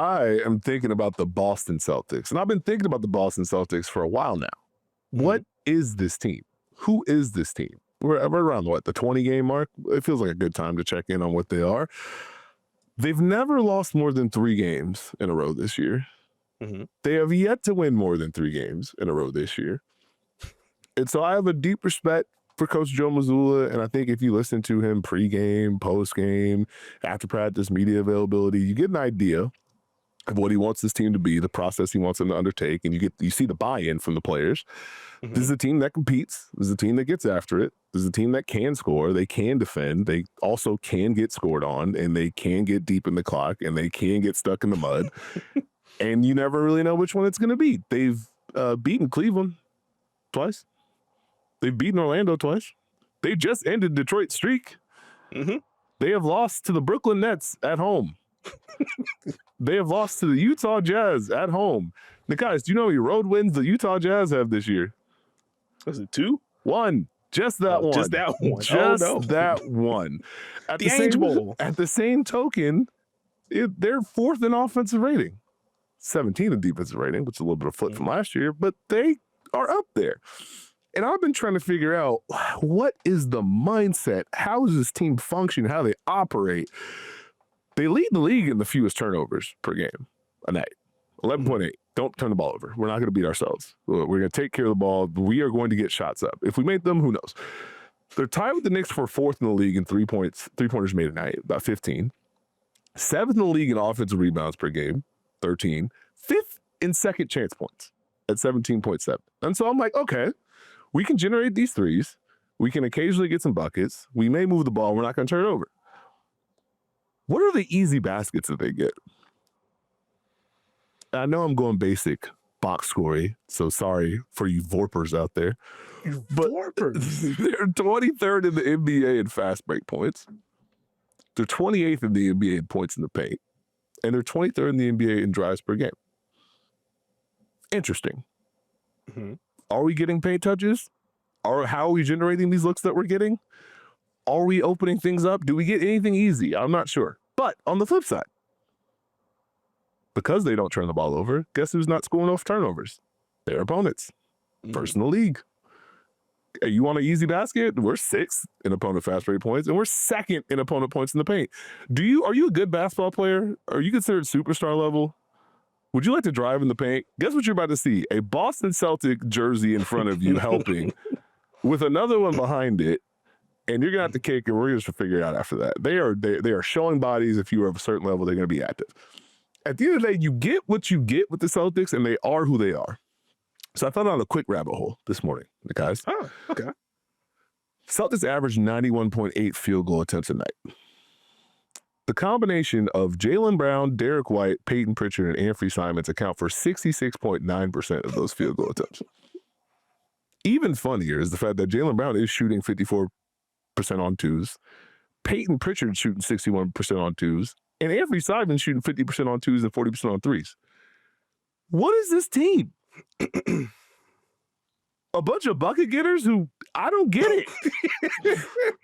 I am thinking about the Boston Celtics, and I've been thinking about the Boston Celtics for a while now. What is this team? Who is this team? We're around, what, the 20-game mark? It feels like a good time to check in on what they are. They've never lost more than 3 games in a row this year. They have yet to win more than 3 games in a row this year. And so I have a deep respect for Coach Joe Mazzulla, and I think if you listen to him pregame, postgame, after practice, media availability, you get an idea of what he wants this team to be, the process he wants them to undertake, and you see the buy-in from the players. This is a team that competes. This is a team that gets after it. This is a team that can score. They can defend. They also can get scored on, and they can get deep in the clock, and they can get stuck in the mud. And you never really know which one it's going to be. They've beaten Cleveland twice. They've beaten Orlando twice. They just ended Detroit's streak. They have lost to the Brooklyn Nets at home. They have lost to the Utah Jazz at home. Nekias, do you know how many road wins the Utah Jazz have this year? Was it 2? 1. Just that one. Just that one. Just that one. At the Ainge Bowl. At the same token, they're 4th in offensive rating. 17 in defensive rating, which is a little bit of flip from last year, but they are up there. And I've been trying to figure out, what is the mindset? How does this team function? How they operate? They lead the league in the fewest turnovers per game a night. 11.8. Don't turn the ball over. We're not going to beat ourselves. We're going to take care of the ball. We are going to get shots up. If we make them, who knows? They're tied with the Knicks for 4th in the league in three-pointers made a night, about 15. 7th in the league in offensive rebounds per game, 13. 5th in second chance points at 17.7. And so I'm like, okay, we can generate these threes. We can occasionally get some buckets. We may move the ball. We're not going to turn it over. What are the easy baskets that they get? I know I'm going basic box scory, so sorry for you Vorpers out there. But Vorpers? They're 23rd in the NBA in fast break points. They're 28th in the NBA in points in the paint. And they're 23rd in the NBA in drives per game. Interesting. Are we getting paint touches? How are we generating these looks that we're getting? Are we opening things up? Do we get anything easy? I'm not sure. But on the flip side, because they don't turn the ball over, guess who's not scoring off turnovers? Their opponents. First in the league. Hey, you want an easy basket? We're 6th in opponent fast break points, and we're 2nd in opponent points in the paint. Are you a good basketball player? Are you considered superstar level? Would you like to drive in the paint? Guess what you're about to see? A Boston Celtic jersey in front of you helping with another one behind it. And you're going to have to kick, and we're just to figure it out after that. They are showing bodies. If you are of a certain level, they're going to be active. At the end of the day, you get what you get with the Celtics, and they are who they are. So I fell down a quick rabbit hole this morning, guys. Oh, okay. Celtics averaged 91.8 field goal attempts a night. The combination of Jaylen Brown, Derrick White, Peyton Pritchard, and Anthony Simons account for 66.9% of those field goal attempts. Even funnier is the fact that Jaylen Brown is shooting 54% on twos, Peyton Pritchard shooting 61% on twos, and Anthony Simons shooting 50% on twos and 40% on threes. What is this team? A bunch of bucket getters who I don't get it,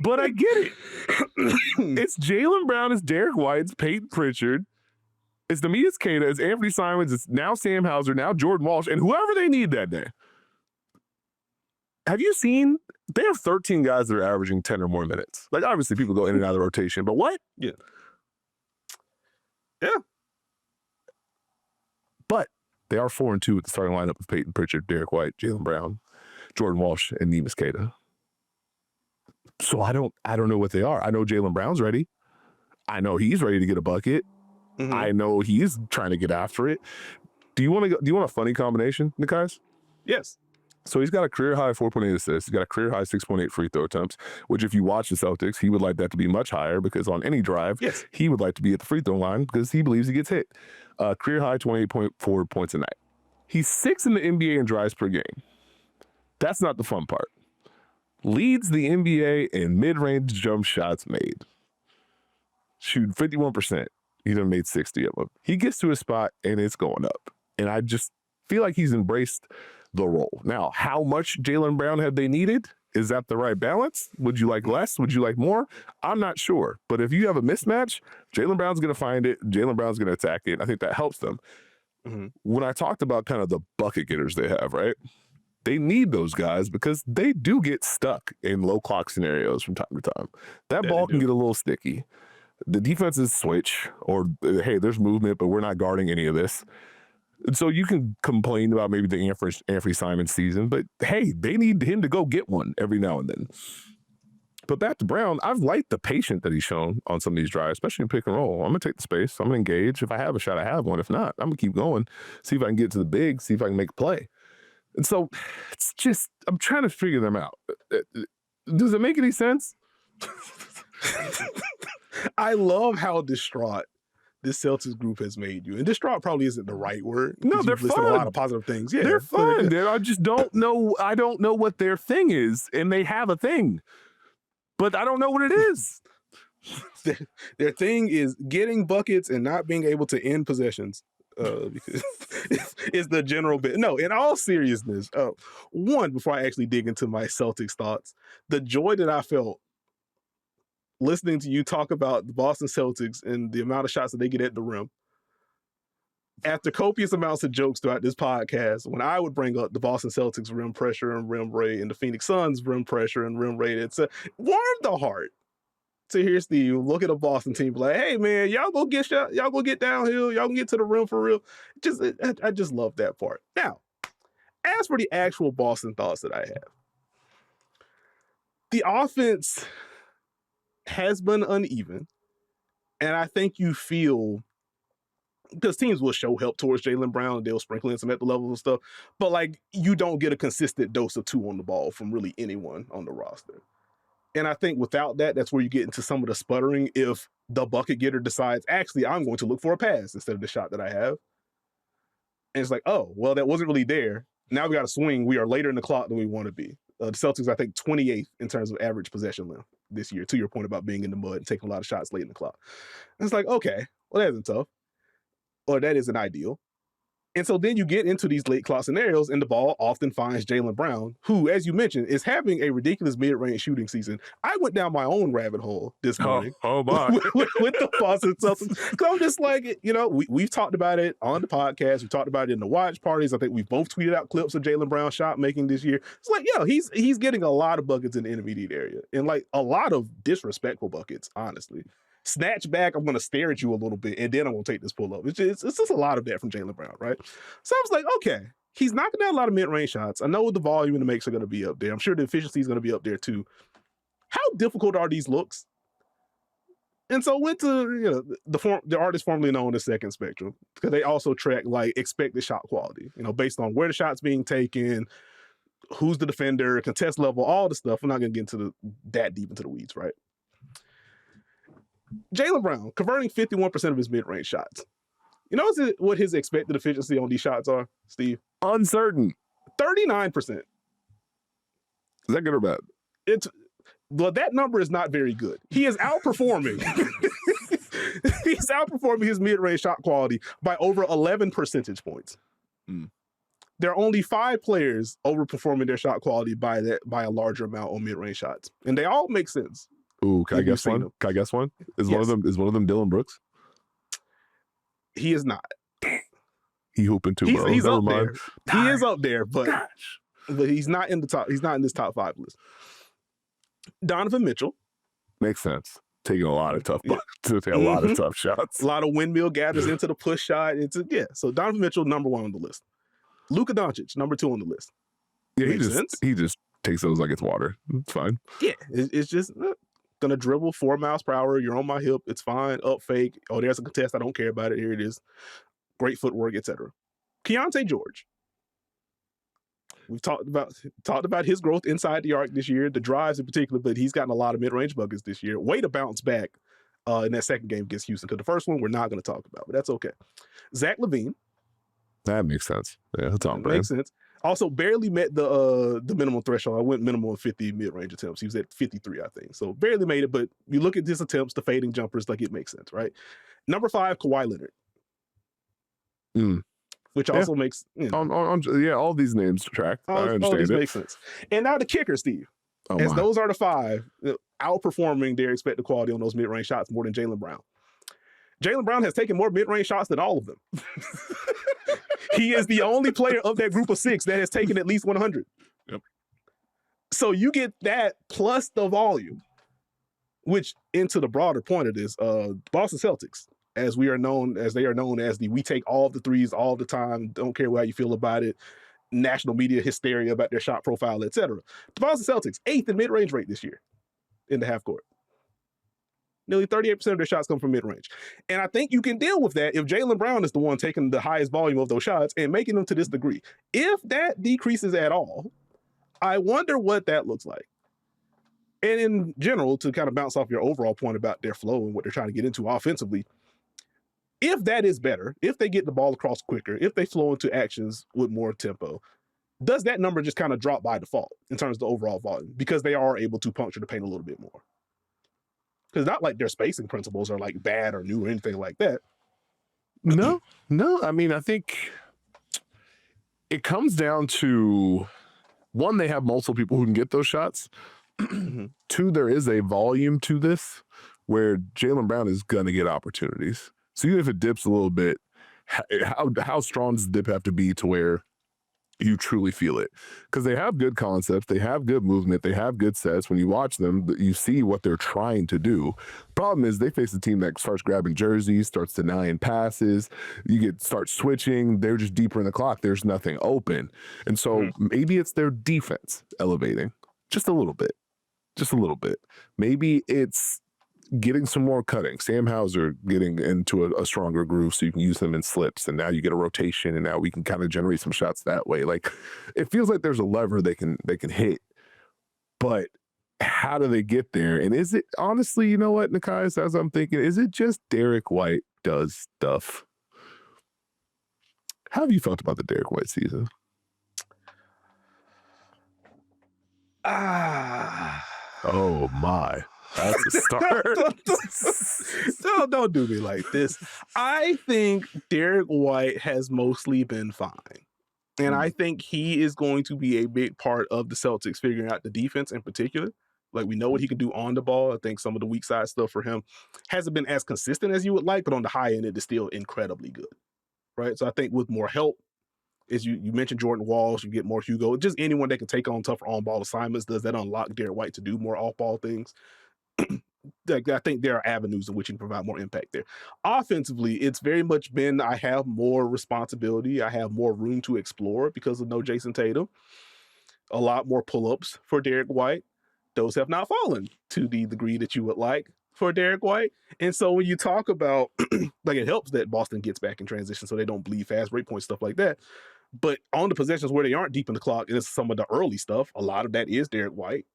but I get it. It's Jaylen Brown, it's Derrick White, it's Peyton Pritchard, it's Nekias, it's Anthony Simons, it's now Sam Hauser, now Jordan Walsh, and whoever they need that day. Have you seen? They have 13 guys that are averaging 10 or more minutes. Like, obviously, people go in and out of the rotation, but what? Yeah. But they are 4-2 with the starting lineup of Peyton Pritchard, Derrick White, Jaylen Brown, Jordan Walsh, and Nekias. So I don't know what they are. I know Jaylen Brown's ready. I know he's ready to get a bucket. I know he's trying to get after it. Do you want a funny combination, Nekias? Yes. So he's got a career-high 4.8 assists. He's got a career-high 6.8 free throw attempts, which if you watch the Celtics, he would like that to be much higher because on any drive, he would like to be at the free throw line because he believes he gets hit. Career-high 28.4 points a night. He's 6th in the NBA in drives per game. That's not the fun part. Leads the NBA in mid-range jump shots made. Shooting 51%. He done made 60 of them. He gets to a spot and it's going up. And I just feel like he's embraced the role. Now, how much Jaylen Brown have they needed Is that the right balance? Would you like less? Would you like more? I'm not sure. But if you have a mismatch, Jaylen Brown's going to find it. Jaylen Brown's going to attack it. I think that helps them. Mm-hmm. When I talked about kind of the bucket getters they have, right? They need those guys because they do get stuck in low clock scenarios from time to time. That ball can get a little sticky. The defenses switch, or hey, there's movement, but we're not guarding any of this. And so you can complain about maybe the Anthony Simons season, but hey, they need him to go get one every now and then. But back to Brown, I've liked the patience that he's shown on some of these drives, especially in pick and roll. I'm going to take the space. I'm going to engage. If I have a shot, I have one. If not, I'm going to keep going, see if I can get to the big, see if I can make a play. And so it's just, I'm trying to figure them out. Does it make any sense? I love how distraught this Celtics group has made you. And distraught probably isn't the right word. No, they're fun. A lot of positive things. Yeah, they're fun. I just don't know. I don't know what their thing is, and they have a thing, but I don't know what it is. Their thing is getting buckets and not being able to end possessions. Because it's the general bit. No, in all seriousness, one, before I actually dig into my Celtics thoughts, the joy that I felt listening to you talk about the Boston Celtics and the amount of shots that they get at the rim, after copious amounts of jokes throughout this podcast, when I would bring up the Boston Celtics rim pressure and rim rate and the Phoenix Suns rim pressure and rim rate, it's warmed the heart to hear Steve look at a Boston team like, hey man, y'all go get shot, y'all go get downhill, y'all can get to the rim for real. I just love that part. Now, as for the actual Boston thoughts that I have, the offense has been uneven, and I think you feel, because teams will show help towards Jaylen Brown and they'll sprinkle in some at the level and stuff, but like you don't get a consistent dose of 2 on the ball from really anyone on the roster. And I think without that, that's where you get into some of the sputtering if the bucket getter decides, actually, I'm going to look for a pass instead of the shot that I have. And it's like, oh, well, that wasn't really there. Now we got to swing. We are later in the clock than we want to be. The Celtics, I think, 28th in terms of average possession length this year, to your point about being in the mud and taking a lot of shots late in the clock. And it's like, okay, well, that isn't tough. Or that isn't ideal. And so then you get into these late clock scenarios, and the ball often finds Jaylen Brown, who, as you mentioned, is having a ridiculous mid-range shooting season. I went down my own rabbit hole this morning. Oh my. with the Boston Celtics. Because I'm just like, you know, we've talked about it on the podcast. We talked about it in the watch parties. I think we've both tweeted out clips of Jaylen Brown shot making this year. It's like, yo, he's getting a lot of buckets in the intermediate area, and like a lot of disrespectful buckets, honestly. Snatch back, I'm going to stare at you a little bit, and then I'm going to take this pull-up. It's just a lot of that from Jaylen Brown, right? So I was like, okay, he's knocking down a lot of mid-range shots. I know the volume and the makes are going to be up there. I'm sure the efficiency is going to be up there too. How difficult are these looks? And so went to the artist formerly known as Second Spectrum, because they also track like expected shot quality, based on where the shot's being taken, who's the defender, contest level, all the stuff. I'm not going to get into that deep into the weeds, right? Jaylen Brown converting 51% of his mid-range shots. You know what his expected efficiency on these shots are, Steve? Uncertain. 39%. Is that good or bad? Well, that number is not very good. He is outperforming. He's outperforming his mid-range shot quality by over 11 percentage points. Mm. There are only 5 players overperforming their shot quality by a larger amount on mid-range shots, and they all make sense. Ooh, can I guess one? Can I guess one? Is one of them Dylan Brooks? He is not. He hooping too, bro. He's Never up mind. there. He is up there, but he's not in the top. He's not in this top 5 list. Donovan Mitchell makes sense. Taking a lot of tough, a lot of tough shots. A lot of windmill gathers into the push shot. So Donovan Mitchell, number 1 on the list. Luka Doncic, number 2 on the list. Yeah, he just takes those like it's water. It's fine. Yeah, it's just gonna dribble 4 miles per hour. You're on my hip. It's fine. Up fake. Oh, there's a contest. I don't care about it. Here it is. Great footwork, etc. Keontae George. We've talked about his growth inside the arc this year, the drives in particular, but he's gotten a lot of mid-range buckets this year. Way to bounce back in that second game against Houston, because the first one we're not going to talk about, but that's okay. Zach LaVine. That makes sense. Yeah, that's on brand. Makes sense. Also, barely met the minimum threshold. I went minimum of 50 mid-range attempts. He was at 53, I think. So barely made it, but you look at his attempts, the fading jumpers, like it makes sense, right? Number 5, Kawhi Leonard. Which also makes... all these names track. I understand all these it. make sense. And now the kicker, Steve. Oh as my. those are the 5, outperforming their expected quality on those mid-range shots more than Jaylen Brown. Jaylen Brown has taken more mid-range shots than all of them. He is the only player of that group of 6 that has taken at least 100. Yep. So you get that plus the volume, which into the broader point of this, Boston Celtics, as they are known as the we take all the threes all the time, don't care how you feel about it, national media hysteria about their shot profile, etc. The Boston Celtics, 8th in mid-range rate this year in the half court. Nearly 38% of their shots come from mid-range. And I think you can deal with that if Jaylen Brown is the one taking the highest volume of those shots and making them to this degree. If that decreases at all, I wonder what that looks like. And in general, to kind of bounce off your overall point about their flow and what they're trying to get into offensively, if that is better, if they get the ball across quicker, if they flow into actions with more tempo, does that number just kind of drop by default in terms of the overall volume because they are able to puncture the paint a little bit more? Because not like their spacing principles are like bad or new or anything like that. No. I mean, I think it comes down to, one, they have multiple people who can get those shots. 2, there is a volume to this where Jaylen Brown is going to get opportunities. So even if it dips a little bit, how strong does the dip have to be to where you truly feel it? Because they have good concepts, they have good movement, they have good sets. When you watch them, you see what they're trying to do. Problem is they face a team that starts grabbing jerseys, starts denying passes, start switching, they're just deeper in the clock, there's nothing open. And so maybe it's their defense elevating just a little bit. Maybe it's getting some more cutting. Sam Hauser getting into a stronger groove so you can use them in slips, and now you get a rotation, and now we can kind of generate some shots that way. Like, it feels like there's a lever they can hit, but how do they get there? And is it, honestly, you know what, Nekias, as I'm thinking, is it just Derrick White does stuff? How have you felt about the Derrick White season? Oh my. That's a start. Don't do me like this. I think Derrick White has mostly been fine. And I think he is going to be a big part of the Celtics figuring out the defense in particular. Like, we know what he can do on the ball. I think some of the weak side stuff for him hasn't been as consistent as you would like, but on the high end, it is still incredibly good. Right? So I think with more help, as you mentioned Jordan Walsh, you get more Hugo, just anyone that can take on tougher on-ball assignments. Does that unlock Derrick White to do more off-ball things? I think there are avenues in which you can provide more impact there. Offensively, it's very much been, I have more responsibility, I have more room to explore because of no Jason Tatum. A lot more pull-ups for Derrick White. Those have not fallen to the degree that you would like for Derrick White. And so when you talk about, like, it helps that Boston gets back in transition so they don't bleed fast break points, stuff like that. But on the possessions where they aren't deep in the clock, and it's some of the early stuff, a lot of that is Derrick White.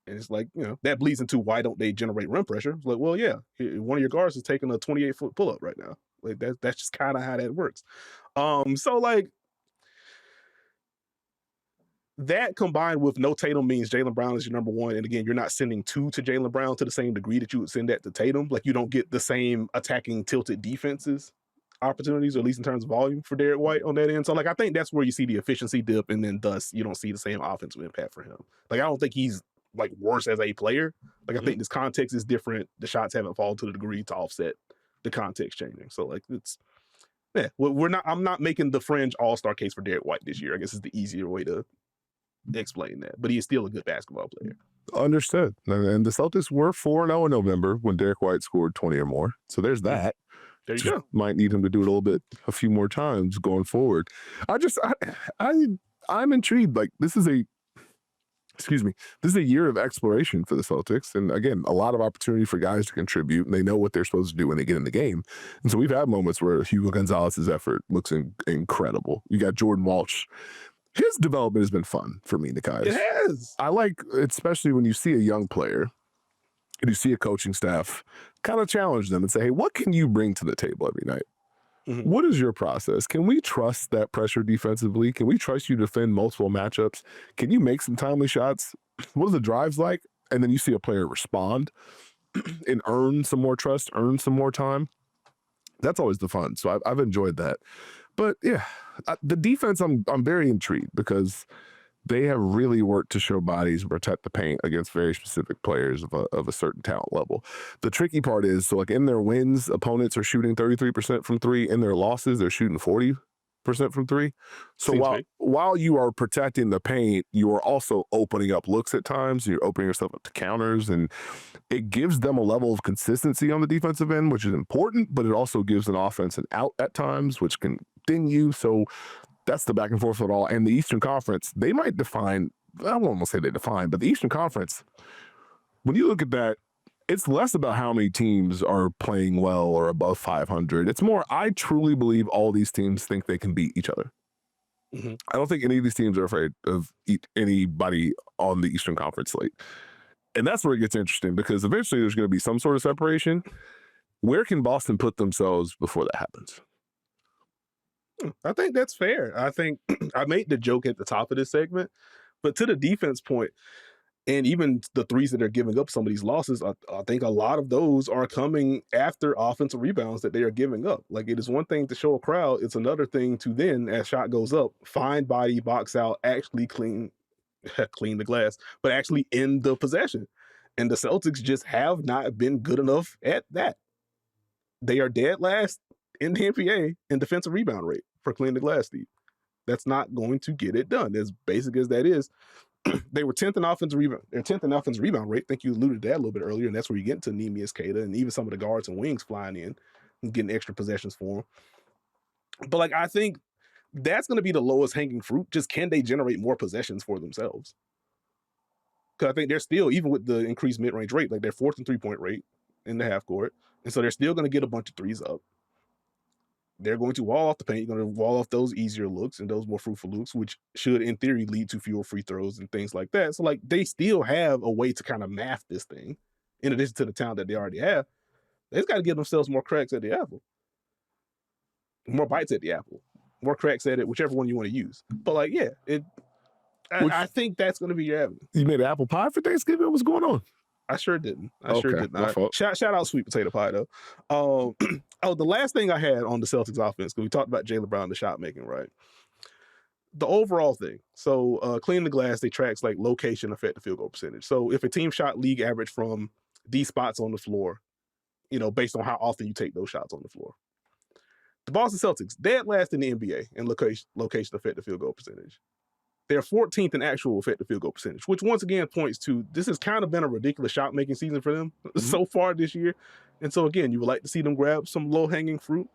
And it's like, that bleeds into why don't they generate rim pressure? It's like, well, yeah, one of your guards is taking a 28-foot pull-up right now. Like, that's just kind of how that works. So, like, that combined with no Tatum means Jaylen Brown is your number one. And again, you're not sending 2 to Jaylen Brown to the same degree that you would send that to Tatum. Like, you don't get the same attacking tilted defenses opportunities, or at least in terms of volume for Derrick White on that end. So, like, I think that's where you see the efficiency dip, and then thus you don't see the same offensive impact for him. Like, I don't think he's like worse as a player. Like, I think this context is different. The shots haven't fallen to the degree to offset the context changing. So, like, I'm not making the fringe all-star case for Derrick White this year. I guess is the easier way to explain that. But he is still a good basketball player. Understood. And the Celtics were 4-0 in November when Derrick White scored 20 or more. So there's that. There you go. Might need him to do it a few more times going forward. I'm intrigued. Like, this is a year of exploration for the Celtics. And again, a lot of opportunity for guys to contribute, and they know what they're supposed to do when they get in the game. And so we've had moments where Hugo Gonzalez's effort looks incredible. You got Jordan Walsh. His development has been fun for me, Nekias. It has. I like, especially when you see a young player and you see a coaching staff kind of challenge them and say, hey, what can you bring to the table every night? Mm-hmm. What is your process? Can we trust that pressure defensively? Can we trust you to defend multiple matchups? Can you make some timely shots? What are the drives like? And then you see a player respond and earn some more trust, earn some more time. That's always the fun. So I've enjoyed that. But yeah, the defense, I'm very intrigued because they have really worked to show bodies and protect the paint against very specific players of a certain talent level. The tricky part is, so like in their wins, opponents are shooting 33% from three. In their losses, they're shooting 40% from three. So while you are protecting the paint, you are also opening up looks at times. You're opening yourself up to counters, and it gives them a level of consistency on the defensive end, which is important, but it also gives an offense an out at times, which can ding you. So that's the back and forth of it all. And the Eastern Conference, they might define, I won't almost say they define, but the Eastern Conference, when you look at that, it's less about how many teams are playing well or above 500. It's more, I truly believe all these teams think they can beat each other. Mm-hmm. I don't think any of these teams are afraid of anybody on the Eastern Conference slate. And that's where it gets interesting, because eventually there's going to be some sort of separation. Where can Boston put themselves before that happens? I think that's fair. I think I made the joke at the top of this segment, but to the defense point, and even the threes that are giving up some of these losses, I think a lot of those are coming after offensive rebounds that they are giving up. Like, it is one thing to show a crowd. It's another thing to then, as shot goes up, find body, box out, actually clean the glass, but actually end the possession. And the Celtics just have not been good enough at that. They are dead last in the NBA in defensive rebound rate for clean the glass, Steve. That's not going to get it done. As basic as that is, they were 10th in offensive rebound. They're 10th in offensive rebound rate. I think you alluded to that a little bit earlier, and that's where you get into Nekias, Keita, and even some of the guards and wings flying in and getting extra possessions for them. But like, I think that's going to be the lowest hanging fruit. Just can they generate more possessions for themselves? Because I think they're still, even with the increased mid-range rate, like they're 4th in three-point rate in the half court, and so they're still going to get a bunch of threes up. They're going to wall off the paint. You're going to wall off those easier looks and those more fruitful looks, which should, in theory, lead to fewer free throws and things like that. So, like, they still have a way to kind of math this thing, in addition to the talent that they already have. They've got to give themselves more cracks at the apple, more bites at the apple, more cracks at it, whichever one you want to use. But, like, yeah, I think that's going to be your avenue. You made apple pie for Thanksgiving? What's going on? I sure didn't. Shout out sweet potato pie, though. The last thing I had on the Celtics offense, because we talked about Jaylen Brown, the shot making, right? The overall thing. So cleaning the glass, they tracks like location, effective field goal percentage. So if a team shot league average from these spots on the floor, based on how often you take those shots on the floor. The Boston Celtics, dead last in the NBA in location effective field goal percentage. They're 14th in actual effective field goal percentage, which once again points to this has kind of been a ridiculous shot making season for them so far this year. And so again, you would like to see them grab some low hanging fruit.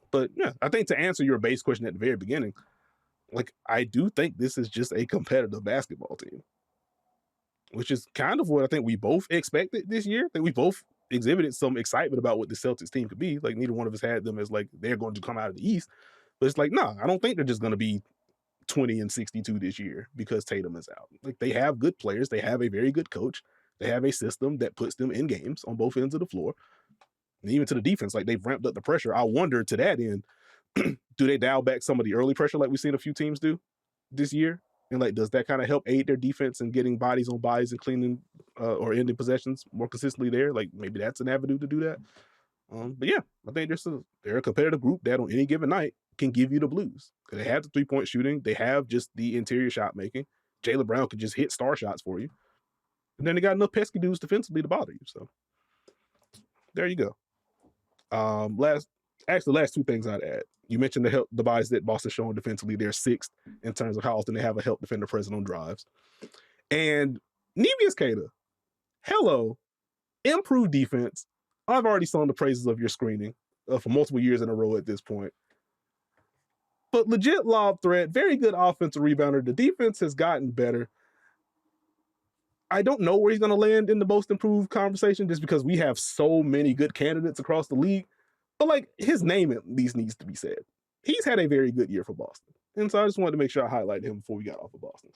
But yeah, I think to answer your base question at the very beginning, like, I do think this is just a competitive basketball team, which is kind of what I think we both expected this year. I think we both exhibited some excitement about what the Celtics team could be. Like, neither one of us had them as like they're going to come out of the East, but it's like, no, I don't think they're just going to be 20-62 this year because Tatum is out. Like, they have good players. They have a very good coach. They have a system that puts them in games on both ends of the floor. And even to the defense, like, they've ramped up the pressure. I wonder, to that end, do they dial back some of the early pressure like we've seen a few teams do this year? And like, does that kind of help aid their defense in getting bodies on bodies and cleaning or ending possessions more consistently there? Like, maybe that's an avenue to do that. But yeah, I think they're a competitive group that on any given night can give you the blues. Because they have the three-point shooting. They have just the interior shot making. Jaylen Brown could just hit star shots for you. And then they got enough pesky dudes defensively to bother you. So there you go. Last two things I'd add. You mentioned the bodies that Boston's showing defensively. They're 6th in terms of how often they have a help defender present on drives. And Nekias, Keita, hello, improved defense. I've already sung the praises of your screening for multiple years in a row at this point. But legit lob threat, very good offensive rebounder. The defense has gotten better. I don't know where he's going to land in the most improved conversation just because we have so many good candidates across the league. But like, his name at least needs to be said. He's had a very good year for Boston. And so I just wanted to make sure I highlighted him before we got off of Boston.